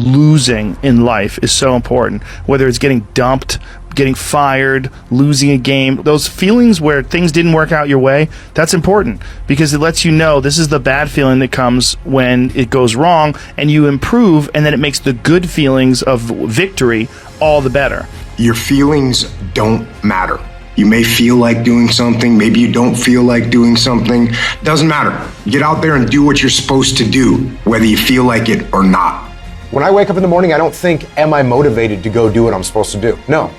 losing in life is so important, whether it's getting dumped, getting fired, losing a game. Those feelings where things didn't work out your way, that's important because it lets you know this is the bad feeling that comes when it goes wrong, and you improve, and then it makes the good feelings of victory all the better. Your feelings don't matter. You may feel like doing something, maybe you don't feel like doing something. Doesn't matter. Get out there and do what you're supposed to do, whether you feel like it or not. When I wake up in the morning, I don't think, am I motivated to go do what I'm supposed to do? No,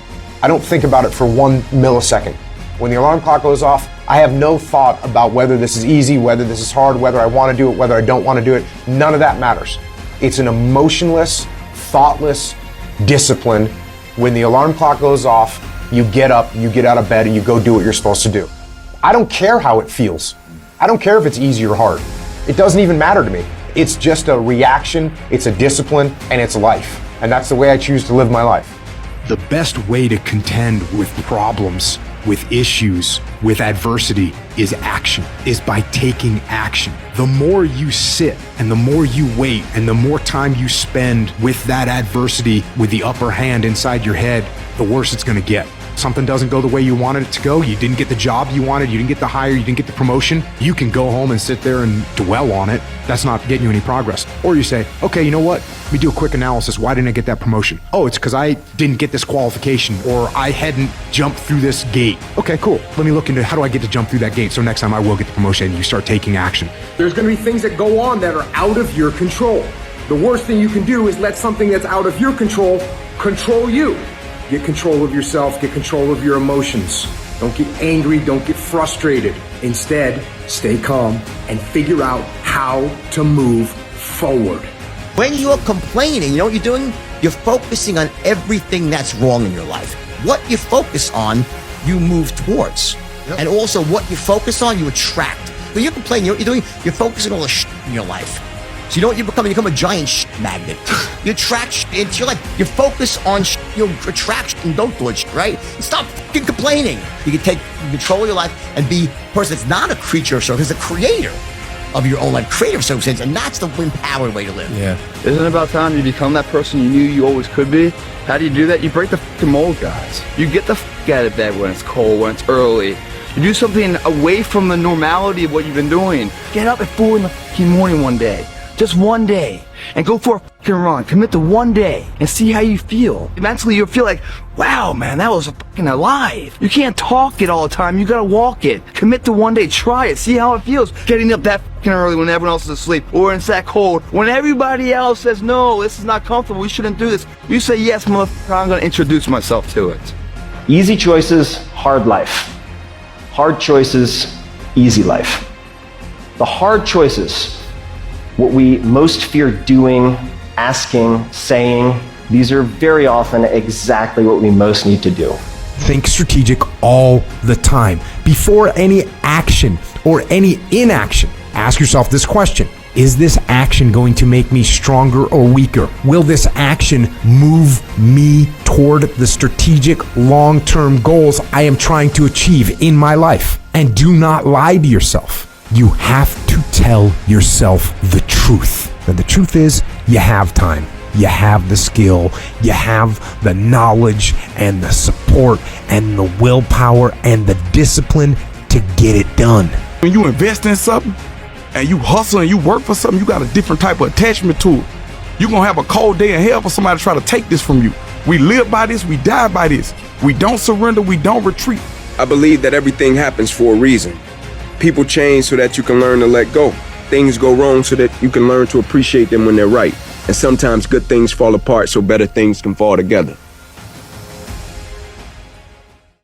I don't think about it for 1 millisecond. When the alarm clock goes off, I have no thought about whether this is easy, whether this is hard, whether I want to do it, whether I don't want to do it. None of that matters. It's an emotionless, thoughtless discipline. When the alarm clock goes off, you get up, you get out of bed, and you go do what you're supposed to do. I don't care how it feels. I don't care if it's easy or hard. It doesn't even matter to me. It's just a reaction, it's a discipline, and it's life. And that's the way I choose to live my life. The best way to contend with problems, with issues, with adversity is action, is by taking action. The more you sit and the more you wait and the more time you spend with that adversity, with the upper hand inside your head, the worse it's gonna get. Something doesn't go the way you wanted it to go, you didn't get the job you wanted, you didn't get the hire, you didn't get the promotion, you can go home and sit there and dwell on it. That's not getting you any progress. Or you say, okay, you know what? Let me do a quick analysis. Why didn't I get that promotion? Oh, it's because I didn't get this qualification, or I hadn't jumped through this gate. Okay, cool. Let me look into how do I get to jump through that gate so next time I will get the promotion, and you start taking action. There's going to be things that go on that are out of your control. The worst thing you can do is let something that's out of your control control you. Get control of yourself, get control of your emotions. Don't get angry, don't get frustrated. Instead, stay calm and figure out how to move forward. When you're complaining, you know what you're doing? You're focusing on everything that's wrong in your life. What you focus on, you move towards. Yep. And also what you focus on, you attract. When you're complaining, you know what you're doing? You're focusing on all the shit in your life. So you know what you become? You become a giant shit magnet. You attract shit into your life. You focus on shit, you attract shit and don't do it, right? Stop fucking complaining. You can take control of your life and be a person that's not a creature of circumstance, a creator of your own life, creator of circumstance, and that's the empowered way to live. Yeah. Isn't it about time you become that person you knew you always could be? How do you do that? You break the fucking mold, guys. You get the fuck out of bed when it's cold, when it's early. You do something away from the normality of what you've been doing. Get up at 4 in the fucking morning one day. Just one day, and go for a fucking run. Commit to one day and see how you feel. Eventually you'll feel like, wow, man, that was fucking alive. You can't talk it all the time, you gotta walk it. Commit to one day, try it, see how it feels. Getting up that fucking early when everyone else is asleep, or it's that cold. When everybody else says, no, this is not comfortable, we shouldn't do this. You say, yes, motherfucker, I'm gonna introduce myself to it. Easy choices, hard life. Hard choices, easy life. The hard choices, what we most fear doing, asking, saying, these are very often exactly what we most need to do. Think strategic all the time. Before any action or any inaction, ask yourself this question. Is this action going to make me stronger or weaker? Will this action move me toward the strategic long-term goals I am trying to achieve in my life? And do not lie to yourself. You have to tell yourself the truth. And the truth is, you have time. You have the skill. You have the knowledge and the support and the willpower and the discipline to get it done. When you invest in something and you hustle and you work for something, you got a different type of attachment to it. You're going to have a cold day in hell for somebody to try to take this from you. We live by this, we die by this. We don't surrender, we don't retreat. I believe that everything happens for a reason. People change so that you can learn to let go. Things go wrong so that you can learn to appreciate them when they're right. And sometimes good things fall apart so better things can fall together.